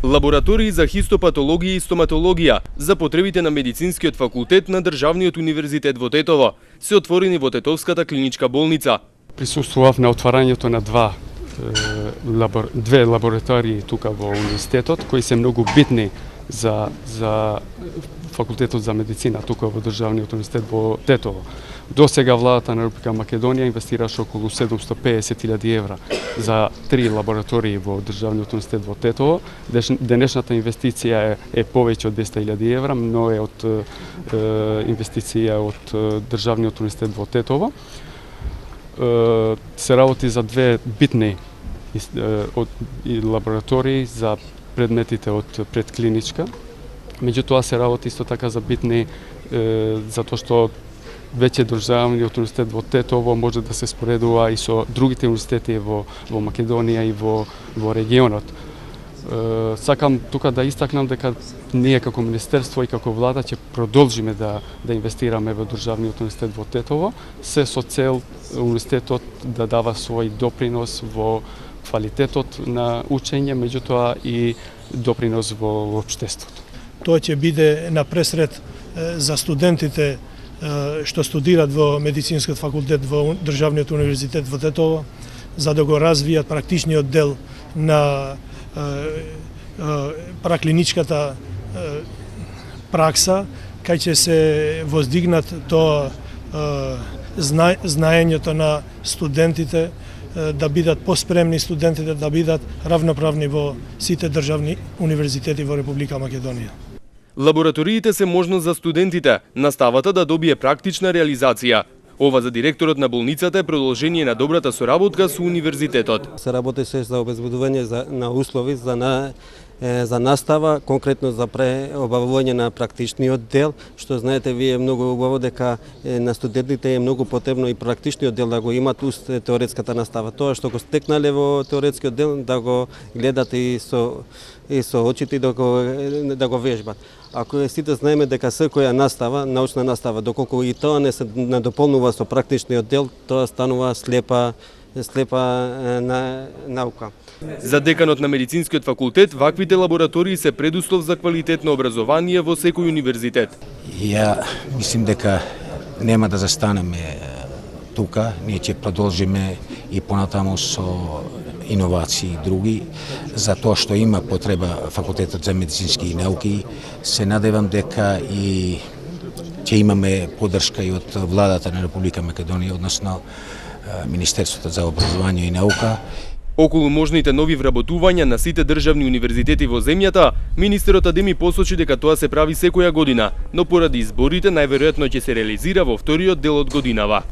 Лаборатории за хистопатологија и стоматологија за потребите на медицинскиот факултет на Државниот универзитет во Тетово се отворени во Тетовската клиничка болница. Присуствував на отварањето на две лаборатории тука во универзитетот, кои се многу битни за факултетот за медицина тука во Државниот универзитет во Тетово. До сега владата на Република Македонија инвестираше околу 750.000 евра за 3 лаборатории во Државниот универзитет во Тетово. Денешната инвестиција е повеќе од 200.000 евра, но е од инвестиција од Државниот универзитет во Тетово. Се работи за две битни лаборатории за предметите од предклиничка. Меѓутоа се работи исто така за битни затоа што веќе Државниот универзитет во Тетово може да се споредува и со другите универзитети во Македонија и во регионот. Сакам тука да истакнам дека ние како министерство и како влада ќе продолжиме да инвестираме во Државниот универзитет во Тетово, се со цел универзитетот да дава свој допринос во квалитетот на учење, меѓутоа и допринос во општеството. Тоа ќе биде на пресред за студентите што студираат во медицинскиот факултет во Државниот универзитет во Тетово, за да го развијат практичниот дел на праклиничката пракса, кај ќе се воздигнат тоа знаењето на студентите, да бидат поспремни студентите, да бидат равноправни во сите државни универзитети во Република Македонија. Лабораториите се можност за студентите, наставата да добие практична реализација. Ова за директорот на болницата е продолжение на добрата соработка со универзитетот. Се работи се за обезбедување на услови за настава, конкретно за преобавување на практичниот дел, што знаете вие многу убаво дека на студентите е многу потребно и практичниот дел да го имат уст теоретската настава. Тоа што го стекнале во теоретскиот дел да го гледат и со очите да го вежбат. Ако сите знаеме дека секоја настава, научна настава, доколку и тоа не се надополнува со практичниот дел, тоа станува слепа наука. За деканот на медицинскиот факултет, ваквите лаборатории се предуслов за квалитетно образование во секој универзитет. Ја мислим дека нема да застанеме тука, ние ќе продолжиме и понатаму со иновации и други, за тоа што има потреба факултетот за медицински науки. Се надевам дека и ќе имаме поддршка и од владата на Република Македонија, односно Министерството за образование и наука. Околу можните нови вработувања на сите државни универзитети во земјата, министерот Адеми посочи дека тоа се прави секоја година, но поради изборите најверојатно ќе се реализира во вториот дел од годинава.